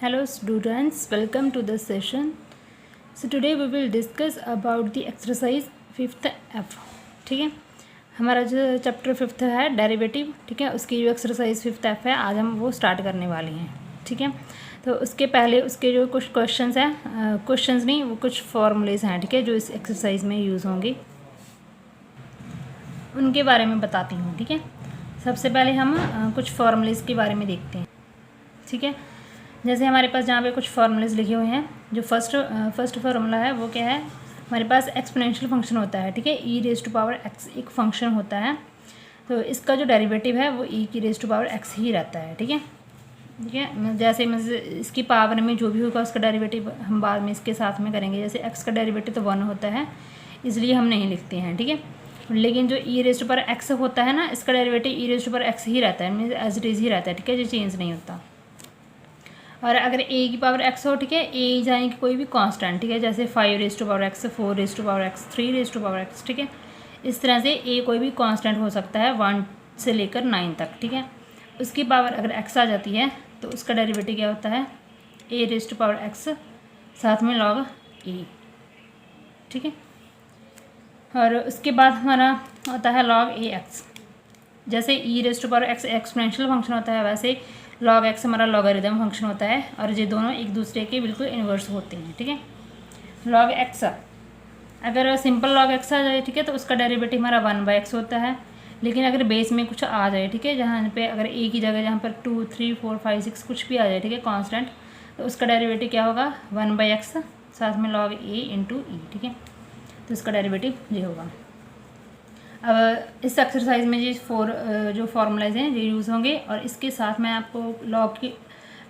Hello students, welcome to the session. So today we will discuss about the exercise 5th F. ठीक है, हमारा जो chapter 5th है derivative, ठीक है, उसकी जो एक्सरसाइज 5th F है आज हम वो स्टार्ट करने वाले हैं. ठीक है, तो उसके पहले उसके जो कुछ क्वेश्चंस हैं, क्वेश्चंस नहीं वो कुछ फॉर्मूलेज हैं, ठीक है, जो इस एक्सरसाइज में यूज़ होंगे उनके बारे में बताती हूँ. ठीक है, सबसे पहले हम कुछ फॉर्मूलेज के बारे में देखते हैं. ठीक है, जैसे हमारे पास जहाँ पे कुछ फॉर्मूलेज लिखे हुए हैं. जो फर्स्ट फार्मूला है वो क्या है, हमारे पास एक्सपोनेंशियल फंक्शन होता है. ठीक है, e raise to power x एक फंक्शन होता है, तो इसका जो डेरिवेटिव है वो ई की रेज टू पावर एक्स ही रहता है. ठीक है, ठीक है, जैसे इसकी पावर में जो भी होगा उसका डेरिवेटिव हम बाद में इसके साथ में करेंगे. जैसे एक्स का डेरिवेटिव तो 1 होता है, इसलिए हम नहीं लिखते हैं. ठीक है, लेकिन जो e raise to power x होता है ना, इसका derivative e raise to power x ही रहता है, मीन्स एज इट इज़ ही रहता है. ठीक है, जो चेंज नहीं होता. और अगर ए की पावर एक्स हो, ठीक है, ए यानी कि कोई भी कांस्टेंट, ठीक है, जैसे 5 raise to power X, 4 raise to power X, 3 raise to power X. ठीक है, इस तरह से ए कोई भी कांस्टेंट हो सकता है 1 से लेकर 9 तक. ठीक है, उसकी पावर अगर एक्स आ जाती है तो उसका डेरिवेटिव क्या होता है, ए रेज टू पावर एक्स साथ में लॉग ए. ठीक है, और उसके बाद हमारा होता है लॉग ए एक्स. जैसे e raise to power x exponential function होता है, वैसे लॉग एक्स हमारा लॉगरिदम फंक्शन होता है, और ये दोनों एक दूसरे के बिल्कुल इन्वर्स होते हैं. ठीक है, लॉग एक्स अगर सिंपल लॉग एक्स आ जाए, ठीक है, तो उसका डेरिवेटिव हमारा 1/x होता है. लेकिन अगर बेस में कुछ आ जाए, ठीक है, जहाँ पे अगर ए की जगह जहाँ पर 2, 3, 4, 5, 6 कुछ भी आ जाए, ठीक है, कांस्टेंट, तो उसका डेरिवेटिव क्या होगा 1/x साथ में लॉग ए इंटू ई. ठीक है, तो इसका डेरिवेटिव ये होगा. अब इस एक्सरसाइज में ये जो फॉर्मूलाइज हैं ये यूज़ होंगे, और इसके साथ मैं आपको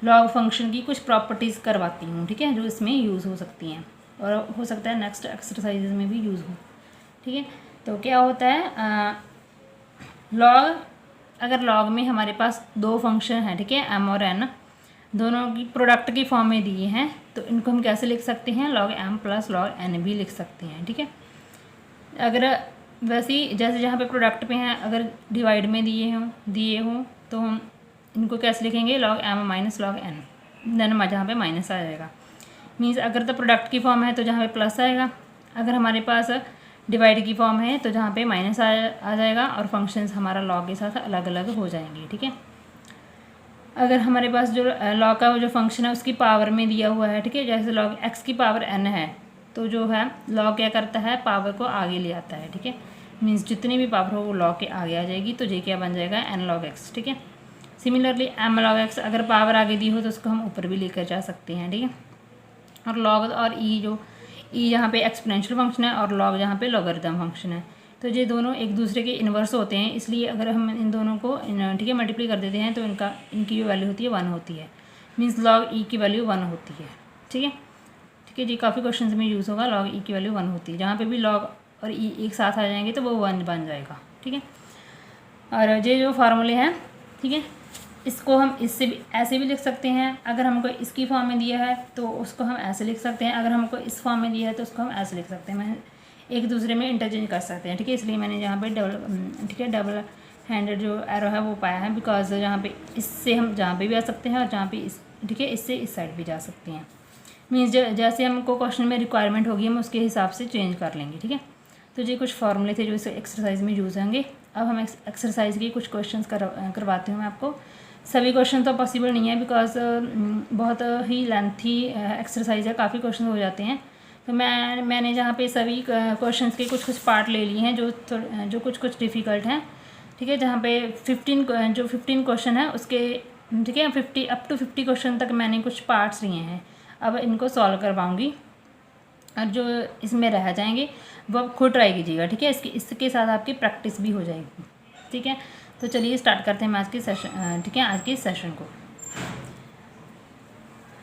लॉग फंक्शन की कुछ प्रॉपर्टीज़ करवाती हूँ. ठीक है, जो इसमें यूज़ हो सकती हैं और हो सकता है नेक्स्ट एक्सरसाइज में भी यूज़ हो. ठीक है, तो क्या होता है, लॉग अगर लॉग में हमारे पास दो फंक्शन हैं, ठीक है, एम और एन, दोनों की प्रोडक्ट की फॉर्म में दिए हैं, तो इनको हम कैसे लिख सकते हैं, log M plus log N भी लिख सकते हैं. ठीक है, अगर वैसे ही जैसे जहाँ पे प्रोडक्ट पे हैं, अगर डिवाइड में दिए हों तो हम इनको कैसे लिखेंगे, log M minus log N, then जहाँ पे माइनस आ जाएगा. मीन्स अगर तो प्रोडक्ट की फॉर्म है तो जहाँ पे प्लस आएगा, अगर हमारे पास डिवाइड की फॉर्म है तो जहाँ पे माइनस आ जाएगा, और फंक्शंस हमारा लॉग के साथ अलग अलग हो जाएंगे. ठीक है, अगर हमारे पास जो लॉग का जो फंक्शन है उसकी पावर में दिया हुआ है, ठीक है, जैसे लॉग एक्स की पावर एन है, तो जो है लॉग क्या करता है, पावर को आगे ले आता है. ठीक है, मीन्स जितनी भी पावर हो वो लॉग के आगे आ जाएगी, तो ये क्या बन जाएगा, एन लॉग एक्स. ठीक है, सिमिलरली एम लॉग एक्स अगर पावर आगे दी हो तो उसको हम ऊपर भी लेकर जा सकते हैं. ठीक है, और लॉग और ई जो ई यहाँ पे एक्सपोनेंशियल फंक्शन है और लॉग यहाँ पे लॉगरिथम फंक्शन है, तो ये दोनों एक दूसरे के इन्वर्स होते हैं. इसलिए अगर हम इन दोनों को ठीक है मल्टीप्लाई कर देते हैं तो इनकी जो वैल्यू होती है 1 होती है, मीन्स लॉग ई की वैल्यू 1 होती है. ठीक है, ठीक है जी, काफ़ी क्वेश्चन में यूज़ होगा, लॉग ई की वैल्यू 1 होती है. जहाँ पे भी लॉग और ई एक साथ आ जाएंगे तो वो 1 बन जाएगा. ठीक है, और ये जो फार्मूले हैं, ठीक है, इसको हम इससे भी ऐसे भी लिख सकते हैं. अगर हमको इसकी फॉर्म में दिया है तो उसको हम ऐसे लिख सकते हैं, अगर हमको इस फॉर्म में दिया है तो उसको हम ऐसे लिख सकते हैं. मैं एक दूसरे में इंटरचेंज कर सकते हैं. ठीक है, इसलिए मैंने यहाँ पे डबल हैंडेड जो एरो है वो पाया है, बिकॉज यहाँ पे इससे हम जहाँ पे भी आ सकते हैं और जहाँ पे इस, ठीक है, इससे इस साइड भी जा सकते हैं. मीन्स जैसे हमको क्वेश्चन में रिक्वायरमेंट होगी हम उसके हिसाब से चेंज कर लेंगे. ठीक है, तो ये कुछ फॉर्मूले थे जो इस एक्सरसाइज में यूज़ होंगे. अब हम एक्सरसाइज के कुछ क्वेश्चंस करवाती हूँ मैं आपको. सभी क्वेश्चन तो पॉसिबल नहीं है, बिकॉज बहुत ही लेंथी एक्सरसाइज है, काफ़ी क्वेश्चन हो जाते हैं. तो मैंने जहाँ पे सभी क्वेश्चंस के कुछ पार्ट ले लिए हैं जो कुछ डिफ़िकल्ट हैं. ठीक है, जहाँ पे 15 क्वेश्चन है उसके, ठीक है, 50 अप टू 50 क्वेश्चन तक मैंने कुछ पार्ट्स लिए हैं. अब इनको सॉल्व करवाऊँगी, और जो इसमें रह जाएंगे वो आप खुद ट्राई कीजिएगा. ठीक है, इसके साथ आपकी प्रैक्टिस भी हो जाएगी. ठीक है, तो चलिए स्टार्ट करते हैं आज के सेशन. ठीक है, आज के सेशन को.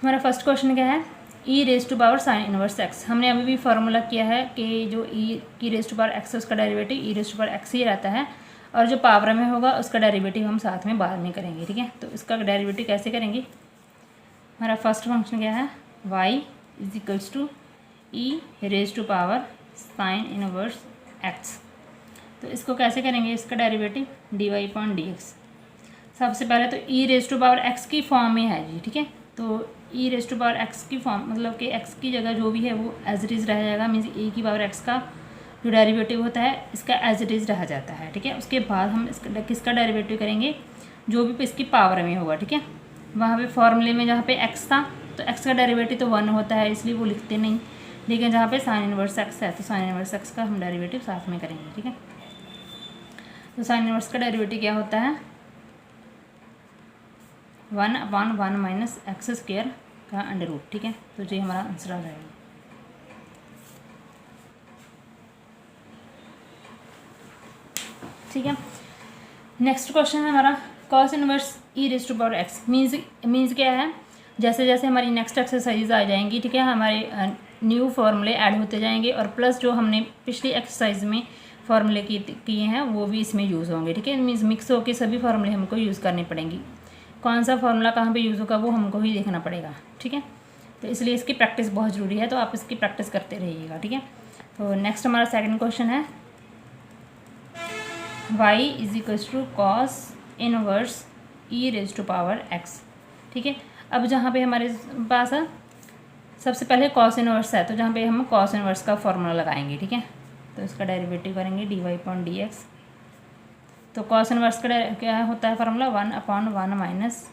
हमारा फर्स्ट क्वेश्चन क्या है, e raise to power sine inverse x. हमने अभी भी फार्मूला किया है कि जो ई की रेज टू पावर एक्स है उसका derivative e raise to power x ही रहता है, और जो पावर में होगा उसका डेरिवेटिव हम साथ में बाद में करेंगे. ठीक है, तो इसका डेरिवेटिव कैसे करेंगे, हमारा फर्स्ट फंक्शन क्या है, y is equals to E raise to power sine inverse X. तो इसको कैसे करेंगे, इसका डेरिवेटिव dy/dx. सबसे पहले तो ई रेज टू पावर एक्स की फॉर्म में है जी. ठीक है, तो ई रेस्ट टू पावर एक्स की फॉर्म मतलब कि एक्स की जगह जो भी है वो एज इट इज़ रह जाएगा। मीन्स ए की पावर एक्स का जो डेरिवेटिव होता है इसका एज इट इज़ रह जाता है, ठीक है। उसके बाद हम इसका किसका डेरिवेटिव करेंगे, जो भी इसकी पावर में होगा, ठीक है। वहाँ पे फॉर्मूले में जहाँ पे एक्स था तो एक्स का डेरिवेटिव तो 1 होता है, इसलिए वो लिखते नहीं, लेकिन जहाँ पे साइन इनवर्स एक्स है तो साइन इनवर्स एक्स का हम डेरिवेटिव साथ में करेंगे, ठीक है। तो साइन इनवर्स का डेरिवेटिव क्या होता है, 1/1 माइनस एक्स स्क्वायर का अंडर रूट, ठीक है। तो ये हमारा आंसर आ जाएगा। ठीक है, नेक्स्ट क्वेश्चन है हमारा cos inverse E raise to power X. Means क्या है, जैसे जैसे हमारी नेक्स्ट एक्सरसाइज आ जाएंगी, ठीक है, हमारे न्यू फार्मूले ऐड होते जाएंगे और प्लस जो हमने पिछली एक्सरसाइज में फार्मूले किए हैं वो भी इसमें यूज़ होंगे, ठीक है। मीन्स मिक्स होकर सभी फार्मूले हमको यूज़ करने पड़ेंगी। कौन सा फार्मूला कहाँ पे यूज़ होगा वो हमको ही देखना पड़ेगा, ठीक है। तो इसलिए इसकी प्रैक्टिस बहुत ज़रूरी है, तो आप इसकी प्रैक्टिस करते रहिएगा, ठीक है। तो नेक्स्ट हमारा सेकंड क्वेश्चन है y is equals to cos inverse E raise to power x, ठीक है। अब जहाँ पे हमारे पास है सबसे पहले कॉस इनवर्स है, तो जहाँ पे हम कॉस इनवर्स का फॉर्मूला लगाएंगे, ठीक है। तो इसका डेरिवेटिव करेंगे dy/dx। तो कॉस इनवर्स का क्या होता है फॉर्मूला, 1/1 माइनस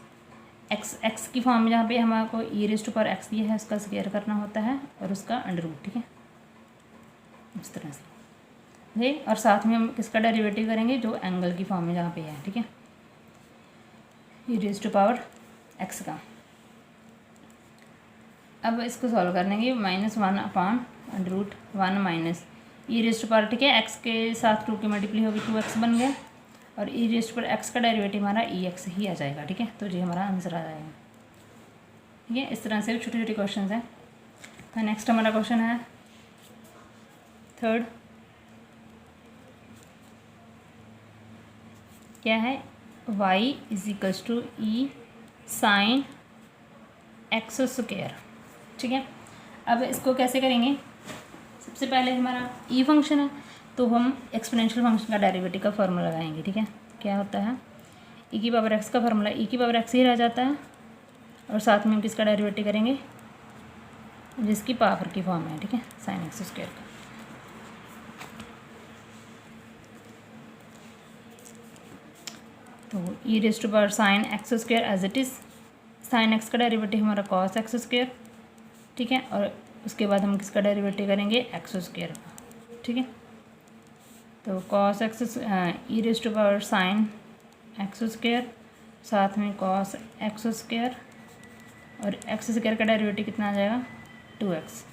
एक्स की फॉर्म में जहाँ पे हमारे E raise to power X दिया है उसका स्क्वायर करना होता है और उसका अंडर रूट, ठीक है, इस तरह से ये। और साथ में हम किसका डेरिवेटिव करेंगे, जो एंगल की फॉर्म में जहाँ पे है, ठीक है, ई रेज़ टू पावर एक्स का। अब इसको सॉल्व करने के -1/√1 minus E raise to power, ठीक है, एक्स के साथ 2 की मल्टीप्लाई होगी 2x बन गया और E raise to power x का डेरिवेटिव हमारा EX ही आ जाएगा, ठीक है। तो ये हमारा आंसर आ जाएगा, ठीक है। इस तरह से छोटे छोटे क्वेश्चन हैं। तो नेक्स्ट हमारा क्वेश्चन है थर्ड, क्या है, y is equals to E sine X square, ठीक है। अब इसको कैसे करेंगे, सबसे पहले हमारा ई फंक्शन है तो हम एक्सपोनेंशियल फंक्शन का डेरिवेटिव का फॉर्मूला लगाएंगे, ठीक है। क्या होता है, ई की पावर एक्स का फॉर्मूला ई की पावर एक्स ही रह जाता है और साथ में हम किसका डेरिवेटिव करेंगे, जिसकी पावर की फॉर्म है, ठीक है, साइन एक्स स्क्वायर का। तो E raise to power sine X square as it is, sine X का डेरिवेटिव हमारा कॉस एक्स स्क्वायर, ठीक है, और उसके बाद हम किसका डेरिवेटिव करेंगे, एक्स स्क्वायर का, ठीक है। तो cos x E raise to power sine X square साथ में कॉस एक्स स्क्वायर और एक्स स्क्वायर का डेरिवेटिव कितना आ जाएगा, 2x।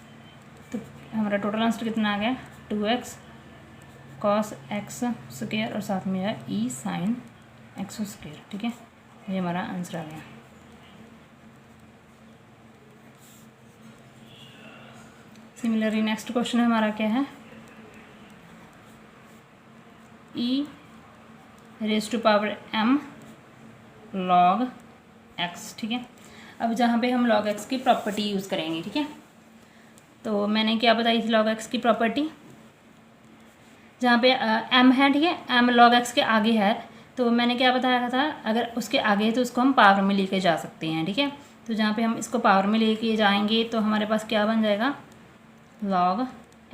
तो हमारा टोटल आंसर कितना आ गया, 2x कॉस एक्स स्क्वायर और साथ में है ई साइन एक्स स्क्वायर, ठीक है। ये हमारा आंसर आ गया। सिमिलरली नेक्स्ट क्वेश्चन हमारा क्या है, ई raise to power m log x, ठीक है। अब जहाँ पे हम log x की प्रॉपर्टी यूज़ करेंगे, ठीक है। तो मैंने क्या बताई थी log x की प्रॉपर्टी, जहाँ पे m है, ठीक है, m log x के आगे है, तो मैंने क्या बताया था, अगर उसके आगे है तो उसको हम पावर में लेके जा सकते हैं, ठीक है। तो जहाँ पे हम इसको पावर में लेके जाएंगे तो हमारे पास क्या बन जाएगा, log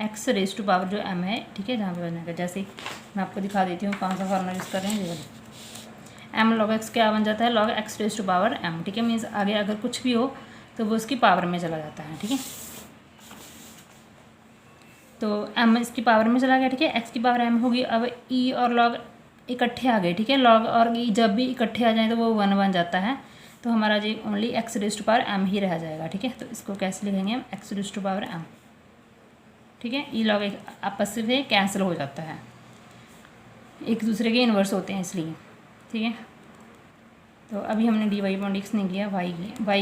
x raise to power जो m है, ठीक है, जहाँ पे बन जाएगा, जैसे मैं आपको दिखा देती हूँ कौन सा फॉर्मूला यूज़ कर रहे हैं, m log x क्या बन जाता है, log x raise to power m, ठीक है। मीन्स आगे अगर कुछ भी हो तो वो उसकी पावर में चला जाता है, ठीक है। तो m इसकी पावर में चला गया, ठीक है, x की पावर m होगी। अब e और log इकट्ठे आ गए, ठीक है, log और e जब भी इकट्ठे आ जाए तो वो 1 बन जाता है, तो हमारा जो only x raise to power m ही रह जाएगा, ठीक है। तो इसको कैसे लिखेंगे हम, x raise to power m, ठीक है। ई लॉग आपस से कैंसिल हो जाता है, एक दूसरे के इन्वर्स होते हैं इसलिए, ठीक है। तो अभी हमने dy/dx नहीं किया, y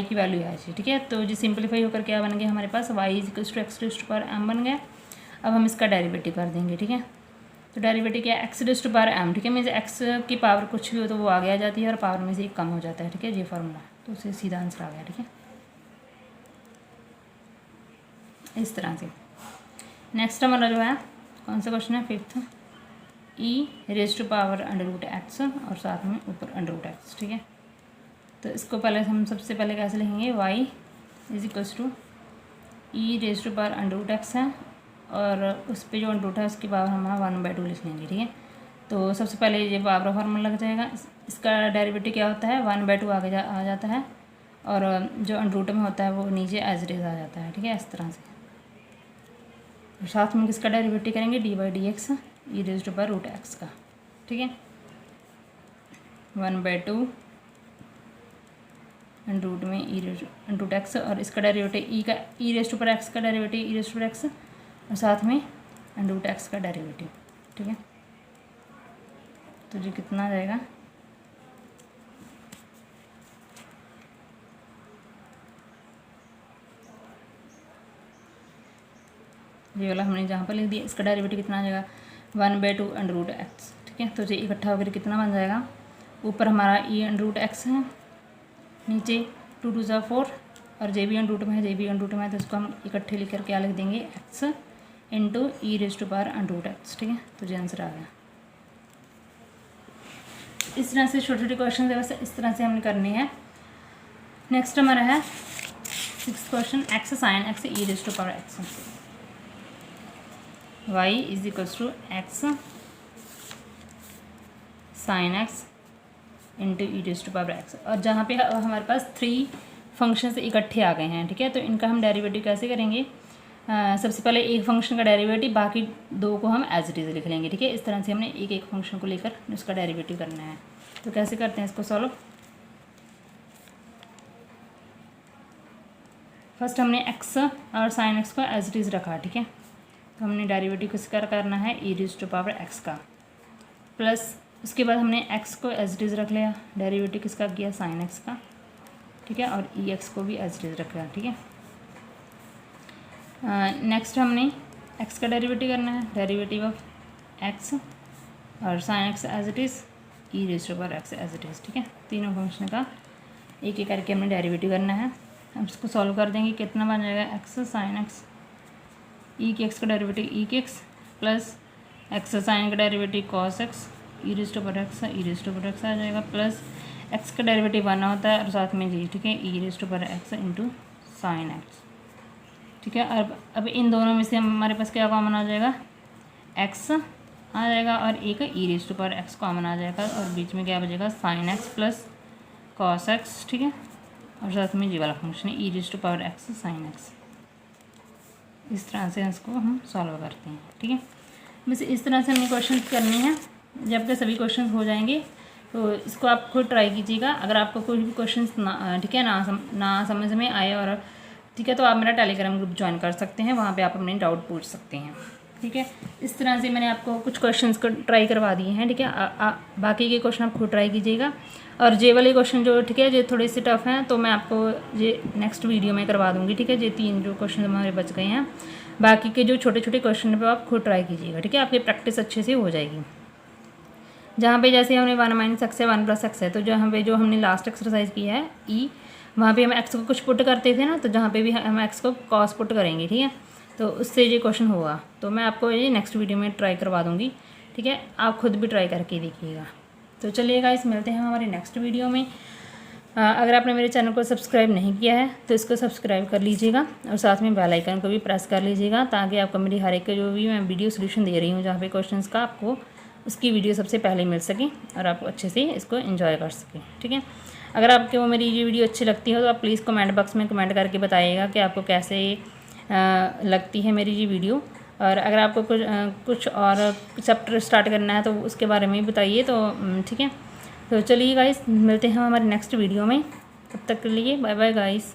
की वैल्यू है, ठीक है। तो जो सिंपलीफाई होकर क्या बन गया हमारे पास, y is equals to X raise to power m बन गया। अब हम इसका डेरिवेटिव कर देंगे, ठीक है। तो डेरिवेटिव क्या है, X raise to power m, ठीक है। मीन्स एक्स की पावर कुछ भी हो तो वो आगे आ जाती है और पावर में से एक कम हो जाता है, ठीक है, ये फॉर्मूला। तो उससे सीधा आंसर आ गया, ठीक है, इस तरह से। नेक्स्ट हमारा जो है कौन सा क्वेश्चन है, fifth, E raise to power under root X और साथ में ऊपर अंडर रूट एक्स, ठीक है। तो इसको पहले हम सबसे पहले कैसे लिखेंगे, y is equals to E raise to power under root X है, और उस पर जो अंडर रूट है उसकी पावर हम 1/2 लिख लेंगे। ठीक है, तो सबसे पहले ये पावर का फार्मूला लग जाएगा। इसका डेरिवेटिव क्या होता है, 1/2 आगे आ जाता है, और जो अंडर रूट में होता है वो नीचे एज इट इज़ आ जाता है। ठीक है, इस तरह से। और साथ में किसका डेरिवेटिव करेंगे, dy/dx e raise to power root x का। ठीक है, 1/2 अंडर रूट में ई अंडर रूट एक्स, और इसका डेरिवेटिव ई का e raise to power x का derivative e raise to power x, और साथ में अंडर रूट एक्स का डेरिवेटिव। ठीक है, तो ये कितना आ जाएगा, ये वाला हमने जहाँ पर लिख दिया, इसका डेरिवेटिव कितना आ जाएगा, 1/2 अंडर रूट एक्स। ठीक है, तो ये इकट्ठा होकर कितना बन जाएगा, ऊपर हमारा ई अंडर रूट एक्स है, नीचे 2 2 ज़ा 4, और जे भी अंडर रूट में है, जे भी अंडर रूट में है, तो इसको हम इकट्ठे लिख कर क्या लिख देंगे, x into e raise to power under root x. ठीक है, तो ये आंसर आ गया। इस तरह से छोटे छोटे क्वेश्चन है, वैसे इस तरह से हमने करने हैं। नेक्स्ट हमारा है 6th question, x sine x E raise to power x, y is equals to x sine x into e raise to power x. और जहाँ पे हमारे पास 3 फंक्शंस इकट्ठे आ गए हैं। ठीक है, तो इनका हम डेरिवेटिव कैसे करेंगे, सबसे पहले एक फंक्शन का डेरिवेटिव, बाकी 2 को हम एज इट इज़ लिख लेंगे। ठीक है, इस तरह से हमने एक एक फंक्शन को लेकर उसका डेरिवेटिव करना है। तो कैसे करते हैं इसको सॉल्व, फर्स्ट हमने एक्स और साइन एक्स को एज इट इज़ रखा। ठीक है, तो हमने डेरिवेटिव किसका करना है, ई रेज़ टू पावर एक्स का, प्लस उसके बाद हमने एक्स को एज इट इज़ रख लिया, डेरिवेटिव किसका किया, साइन एक्स का। ठीक है, और ई एक्स को भी एज इट इज़ रख लिया। ठीक है, नेक्स्ट हमने एक्स का डेरिवेटिव करना है, डेरिवेटिव ऑफ एक्स और sine x as it is, e raise to power x as it is. ठीक है, तीनों फंक्शन का एक एक करके हमने डेरिवेटिव करना है। हम इसको सॉल्व कर देंगे, कितना बन जाएगा, एक्स साइन एक्स ई के एक्स का डेरिवेटिव ई के एक्स, प्लस एक्स साइन का derivative cos x E raise to power x, E raise to power x आ जाएगा, प्लस एक्स का डेरिवेटिव 1 होता है और साथ में जी। ठीक है, ई raise to power x into sine x. ठीक है, अब इन दोनों में से हमारे पास क्या कॉमन आ जाएगा, एक्स आ जाएगा, और एक e raise to power x common आ जाएगा, और बीच में क्या बचेगा, sine x plus cos x. ठीक है, और साथ में जी वाला फंक्शन है ई raise to power x sine x. इस तरह से इसको हम सॉल्व करते हैं। ठीक है, बस इस तरह से हमें क्वेश्चन करने हैं। जब तक सभी क्वेश्चन हो जाएंगे तो इसको आप खुद ट्राई कीजिएगा। अगर आपको कोई भी क्वेश्चन ठीक है ना समझ में आए, और ठीक है, तो आप मेरा टेलीग्राम ग्रुप ज्वाइन कर सकते हैं, वहाँ पे आप अपने डाउट पूछ सकते हैं। ठीक है, इस तरह से मैंने आपको कुछ क्वेश्चंस को ट्राई करवा दिए हैं। ठीक है, बाकी के क्वेश्चन आप खुद ट्राई कीजिएगा, और जे वाले क्वेश्चन जो ठीक है जो थोड़े से टफ हैं तो मैं आपको ये नेक्स्ट वीडियो में करवा दूँगी। ठीक है, ये 3 जो क्वेश्चन हमारे बच गए हैं, बाकी के जो छोटे छोटे क्वेश्चन पर आप खुद ट्राई कीजिएगा। ठीक है, आपकी प्रैक्टिस अच्छे से हो जाएगी। जहाँ पे जैसे हमने 1 - x है 1 + x है, तो जहाँ पे जो हमने लास्ट एक्सरसाइज किया है ई, वहाँ पे हम x को कुछ पुट करते थे ना, तो जहाँ पे भी हम x को कॉस पुट करेंगे। ठीक है, तो उससे ये क्वेश्चन होगा, तो मैं आपको ये नेक्स्ट वीडियो में ट्राई करवा दूँगी। ठीक है, आप खुद भी ट्राई करके देखिएगा। तो चलिए गाइस, मिलते हैं हमारे नेक्स्ट वीडियो में। अगर आपने मेरे चैनल को सब्सक्राइब नहीं किया है तो इसको सब्सक्राइब कर लीजिएगा, और साथ में बेल आइकन को भी प्रेस कर लीजिएगा, ताकि आपको मेरी हर एक जो भी मैं वीडियो सोल्यूशन दे रही हूँ जहाँ पे क्वेश्चंस का, आपको उसकी वीडियो सबसे पहले मिल सके और आप अच्छे से इसको एंजॉय कर सकें। ठीक है, अगर आपको मेरी ये वीडियो अच्छी लगती है तो आप प्लीज़ कमेंट बॉक्स में कमेंट करके बताइएगा कि आपको कैसे लगती है मेरी ये वीडियो, और अगर आपको कुछ और चैप्टर स्टार्ट करना है तो उसके बारे में बताइए। तो ठीक है, तो चलिए गाइस, मिलते हैं हमारे नेक्स्ट वीडियो में। तब तक के लिए बाय बाय गाइस।